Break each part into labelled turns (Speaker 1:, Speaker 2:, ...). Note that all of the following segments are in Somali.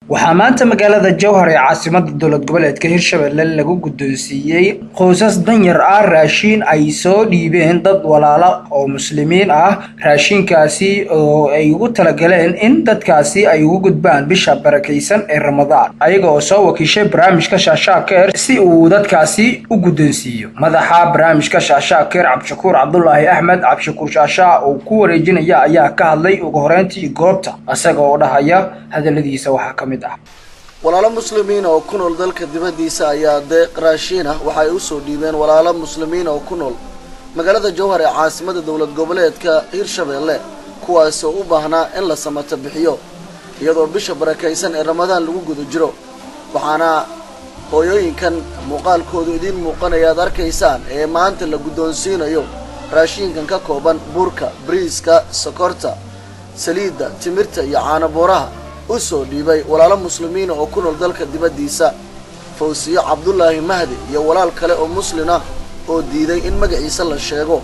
Speaker 1: waxaa maanta magaalada Jowhar ee caasimadda dowlad goboleedka Hirshabelle lagu guddoonsiiyay qoysas danyar ah raashin ay soo dhiibeen dad walaalo oo muslimiin ah raashinkaasi oo ay ugu talagaleen in dadkaasi ay ugu gudbaan bisha barakeysan ee Ramadaan ayaga oo soo wakiishay barnaamijka Shaashaakeer si uu dadkaasi u guddoonsiiyo madaxa barnaamijka Shaashaakeer Cabdishakuur Cabdullaahi Axmed Cabdishakuur Shaashaa oo ku wareejinaya ayaa ka hadlay ugu horeyntii goobta asaga oo dhahaya hadaladiisa waxa ka
Speaker 2: walaalo muslimiin oo ku nool dalka dibadiisa ayaa deeq raashin ah waxay u soo dhiibeen walaalo muslimiin oo ku nool magaalada Jowhar ee caasimadda dowlad goboleedka Hirshabelle kuwaas oo u baahnaa in la samato bixiyo iyadoo bisha barakeysan ee Ramadaan lagu gudo jiro waxaana hooyooyinkan muuqaalkoodu idin muuqanaya arkaysaan ee maanta la guddoonsiinayo raashinkan ka kooban burka, bariiska, sokorta, saliidda, timirta iyo caano booraha usoo dhiibay walaalo muslimiin oo ku nool dalka dibadiisa. Fawsiyo Cabdullaahi Mahdi iyo walaal kale oo muslim ah oo diiday in magaciisa la sheego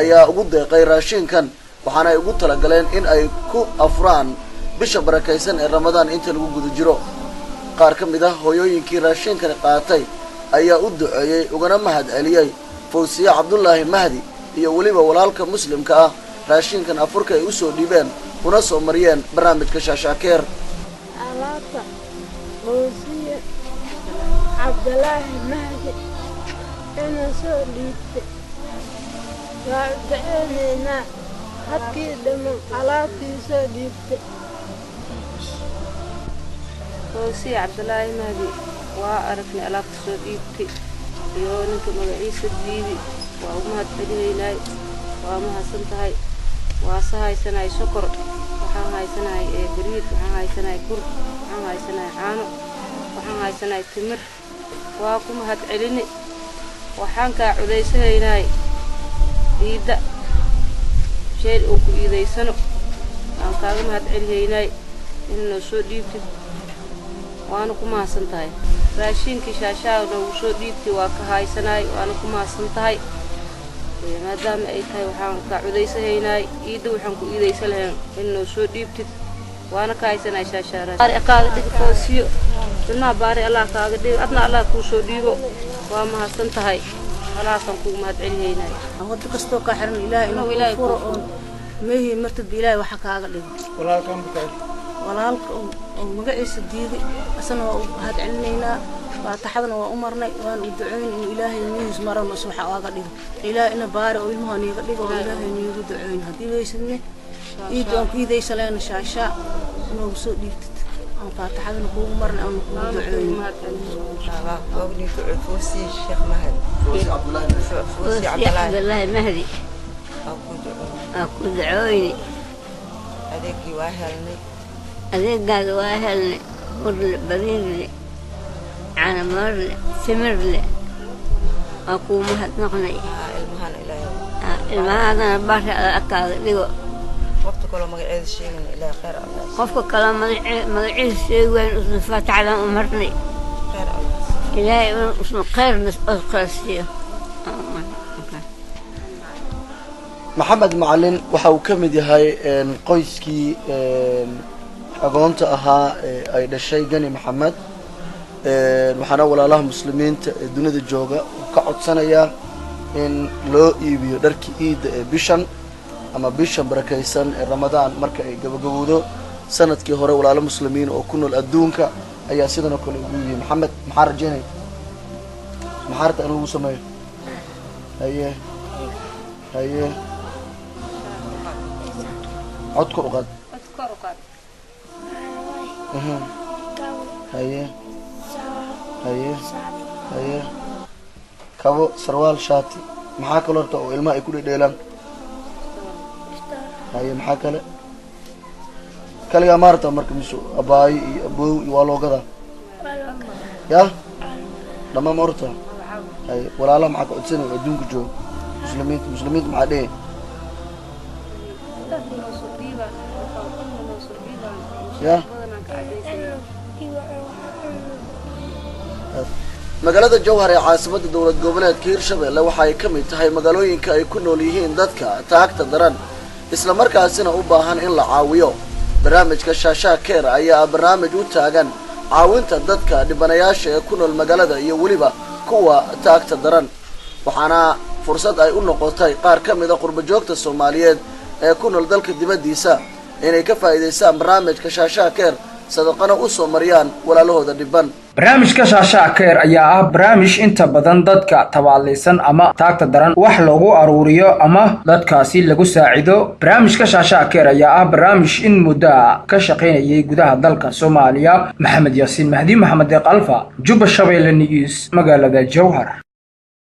Speaker 2: ayaa ugu deeqay raashinkan waxaana ay ugu talagaleen in ay ku afraan bisha barakeysan ee Ramadaan inta lagu gudo jiro. qaar ka mid ah hooyooyinkii raashinkan qaatay ayaa u duceeyay ugana mahad celiyay Fawsiyo Cabdullaahi Mahdi iyo waliba walaalka muslimka ah raashinkan afurka ay usoo dhiibeen una soo mariyeen barnaamijka Shaashaakeer.
Speaker 3: alaabta Fawsiyo Cabdullaahi Mahdi inuu soo dhiibtay waa duceynaa hadkii dhammaan alaabtii soo dhiibtay.
Speaker 4: Fawsiyo Cabdullaahi Mahdi waa aragnay alaabta soo dhiibtay iyo ninka magaciisa diiday waa u mahad celinaynaa waa mahadsan tahay waa sahaysanay sokor waxaan haysanay bariid waxaan haysanay bur waxaan haysanay caano waxaan haysanay timir waa ku mahad celini waxaan ka cudeysanaynaa diida shay oo ku iideysano aan kaaga mahad celinaynaa inuu soo dhiibtay waana ku mahadsan tahay raashinkii Shaashaana uu soo dhiibtay waa ka haysanay waana ku mahadsan tahay maadaama ay tahay waxaan ka cudeysanaynaa iida waxaan ku iideysan lahayn inuu soo dhiibtid waana ka haysanay Shaashaara aqaaga dhig Fawsiyo inna baari Allah kaaga dhig adna Allah ku soo dhiibo waa mahadsan tahay walaasan ku mahad celinaynaa
Speaker 5: wad kasto ka xiran Ilaahay inuu Ilaahay furo oo meehi martid Ilaahay waxa kaaga dhigo
Speaker 1: walaalkan bukay
Speaker 5: walaalka oo magaciisa diiday asana waa mahad celinaynaa faataxadana waa u marnay waan u duceyn in Ilaahay meehis marano waxa aaga dhigo Ilaahay ina baari oo ilmaha niga dhigo Ilaahay niga duceyn hadii weysadne iidoon kiideysaleen Shaashaa inuu soo dhiibtid aan faataxadana ku marnay aan ku duceyn
Speaker 6: وابني فوسي الشيخ مهد
Speaker 2: Fawsiyo
Speaker 6: Cabdullaahi
Speaker 3: Mahdi aku duceeyay
Speaker 6: adeegii waa helnay
Speaker 3: adeegaaga waa helnay bariid caano marle timirle aku mahad naqnay
Speaker 6: ilmahan ilaahay
Speaker 3: ilmahaadana baari akaaga dhigo
Speaker 6: waqti kale magaceeda sheegin ilaahay khayr Allah
Speaker 3: qofka kala magaciisa sheegay usoo faataxada u marnay
Speaker 6: khayr Allah
Speaker 3: ilaahay usoo khayr nasqasiyo
Speaker 2: Maxamed Macalin waxa uu kamid yahay qoyskii agoonta ahaa ay dhashay Gani Maxamed waxaana walaalaha muslimiinta ee dunida jooga ka codsanaya in loo iibiyo dharkii Eidda ee bishan ama bisha barakeysan ee Ramadaan marka ay gabagabowdo sanadkii hore walaalo muslimiin oo ku nool adduunka ayaa sidoo kale ugu yimid Maxamed maxaa rajaynay maxaarta in lagu sameeyo haye عدكر وقد هي كابو سروال شاتي maxaa kale horta oo ilmaha ay ku dheelaan haye maxaa kale kaliya maarta marka miso abaay iyo abow iyo waa loo gadaa ya dhama marta haye walaalo maxaa ka codsanay adduunka jooga muslimiinta maxaa dhee ya magaalada Jowhar ee caasimadda dowlad goboleedka Hirshabelle waxa ay kamid tahay magaalooyinka ay ku nool yihiin dadka taagta daran isla markaasina u baahan in la caawiyo barnaamijka shaashaa keer ayaa barnaamij u taagan caawinta dadka dhibanayaasha ee ku nool magaalada iyo weliba kuwa taagta daran waxaana fursad ay u noqotay qaar ka mid ah qurba joogta Soomaaliyeed ee ku nool dalka dibadiisa inay ka faa'iideystaan barnaamijka shaashaa keer sadaqana u soo mariyaan walaalahooda dhiban.
Speaker 1: barnaamijka shaashaa keer ayaa ah barnaamij inta badan dadka tabaaleysan ama taagta daran wax loogu aruuriyo ama dadkaasi lagu saacido. barnaamijka shaashaa keer ayaa ah barnaamij in muddo ka shaqeynayay gudaha dalka Soomaaliya. Maxamed Yaasiin Mahdi, Maxamed Deeq Alfa, Juba Shabeelle News, magaalada Jowhar.